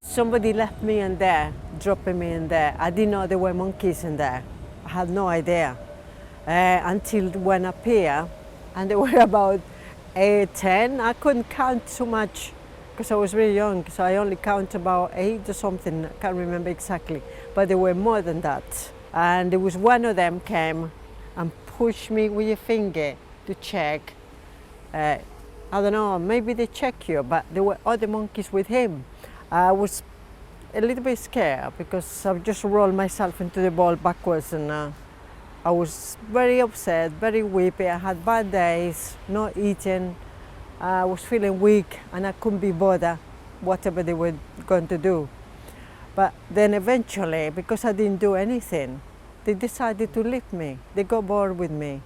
Somebody left me in there, dropping me in there. I didn't know there were monkeys in there. I had no idea until when I appeared, and there were about 8, 10. I couldn't count too much because I was very young, so I only count about 8 or something. I can't remember exactly, but there were more than that. And there was one of them came and pushed me with your finger to check. I don't know, maybe they check you, but there were other monkeys with him. I was a little bit scared because I just rolled myself into the ball backwards, and I was very upset, very weepy. I had bad days, not eating. I was feeling weak and I couldn't be bothered whatever they were going to do. But then eventually, because I didn't do anything, they decided to leave me. They got bored with me.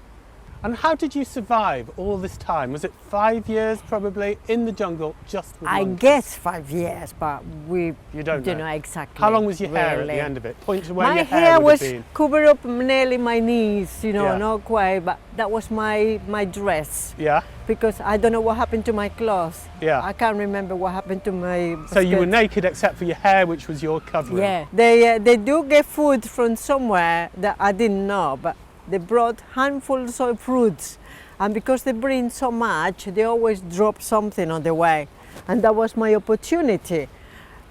And how did you survive all this time? Was it 5 years probably in the jungle just with I monkeys? guess 5 years, but you don't know exactly. How long was your hair at really. the end of it? Point to where My your hair would was have been. covered up nearly my knees, you know, Yeah. not quite, but that was my dress. Yeah. Because I don't know what happened to my clothes. Yeah. I can't remember what happened to my So you were skirt. naked except for your hair, which was your covering. Yeah, they do get food from somewhere that I didn't know, but they brought handfuls of fruits, and because they bring so much, they always drop something on the way, and that was my opportunity.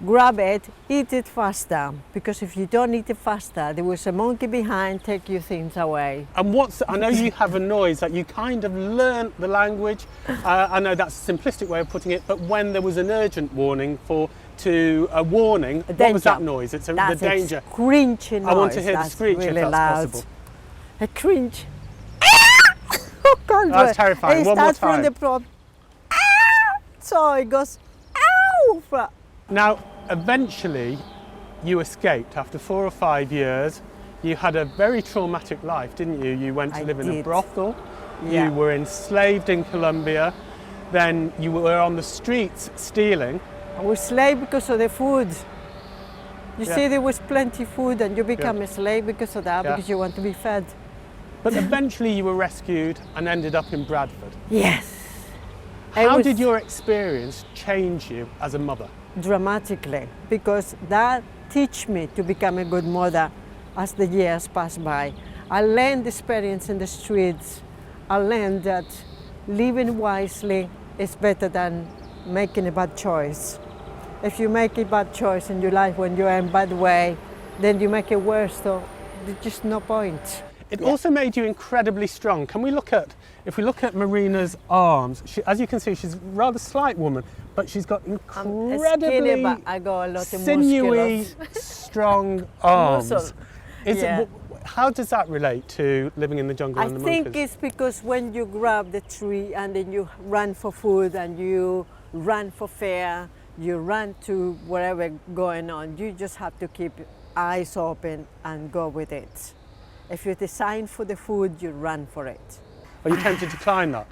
Grab it, eat it faster, because if you don't eat it faster, there was a monkey behind, take your things away. And I know you have a noise that you kind of learnt the language. I know that's a simplistic way of putting it, but when there was an urgent warning a warning, what was that noise? It's the danger. A screeching noise. I want to hear the That's screech really if that's loud. possible. A cringe. Can't do That's it. terrifying. It One more starts from time. the prop. So it goes, ow! Now, eventually, you escaped after 4 or 5 years. You had a very traumatic life, didn't you? You went to live in a brothel. Yeah. You were enslaved in Colombia. Then you were on the streets stealing. I was slave because of the food. You Yeah. see, there was plenty food, and you become a slave because of that, Yeah. because you want to be fed. But eventually you were rescued and ended up in Bradford. Yes. How did your experience change you as a mother? Dramatically, because that teach me to become a good mother as the years pass by. I learned experience in the streets. I learned that living wisely is better than making a bad choice. If you make a bad choice in your life when you're in a bad way, then you make it worse, so there's just no point. It also made you incredibly strong. If we look at Marina's arms, as you can see, she's a rather slight woman, but she's got incredibly skinny, but I got a lot of sinewy, musculars. strong arms. Muscle. How does that relate to living in the jungle and the monkeys? I think it's because when you grab the tree and then you run for food and you run for fare, you run to wherever going on, you just have to keep eyes open and go with it. If you're designed for the food, you run for it. Are you tempted to climb that?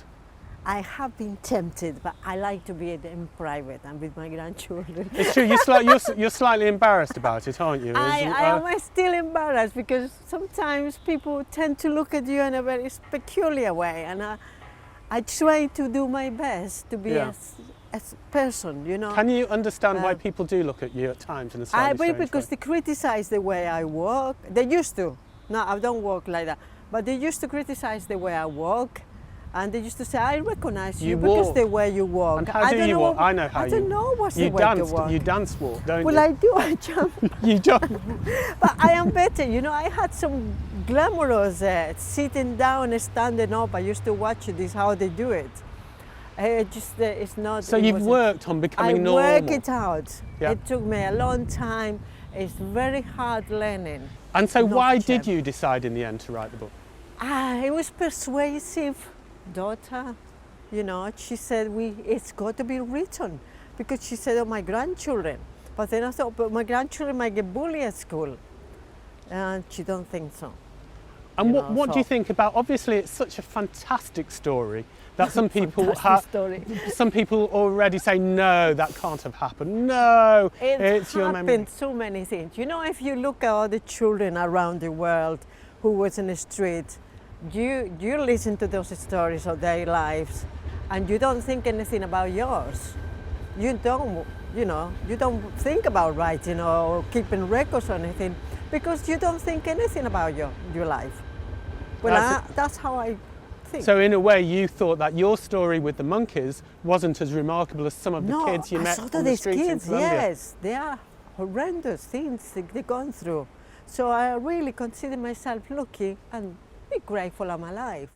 I have been tempted, but I like to be in private and with my grandchildren. It's true, you're slightly embarrassed about it, aren't you? I am still embarrassed because sometimes people tend to look at you in a very peculiar way, and I try to do my best to be as a person, you know. Can you understand why people do look at you at times in a slightly strange because way? they criticize the way I walk. They used to. No, I don't walk like that. But they used to criticize the way I walk. And they used to say, I recognize you because the way you walk. And how do you walk? I know how you walk. I don't know what's the way to walk. You dance walk, don't you? Well, I do, I jump. You jump. But I am better. You know, I had some glamorous sitting down and standing up. I used to watch this, how they do it. It's not... So you've worked on becoming normal. I work it out. Yeah. It took me a long time. It's very hard learning. And so why did you decide in the end to write the book? It was persuasive. Daughter, you know, she said, it's got to be written, because she said, my grandchildren. But then I thought, but my grandchildren might get bullied at school. And she don't think so. And what do you think about, obviously it's such a fantastic story that some people some people already say, no, that can't have happened. No, it's your memory. Happened so many things. You know, if you look at all the children around the world who was in the street, you listen to those stories of their lives and you don't think anything about yours. you don't, you don't think about writing or keeping records or anything because you don't think anything about your life. Well, that's how I think. So in a way, you thought that your story with the monkeys wasn't as remarkable as some of the kids you met on the streets in Colombia. Yes, they are horrendous things they're going through. So I really consider myself lucky and be grateful of my life.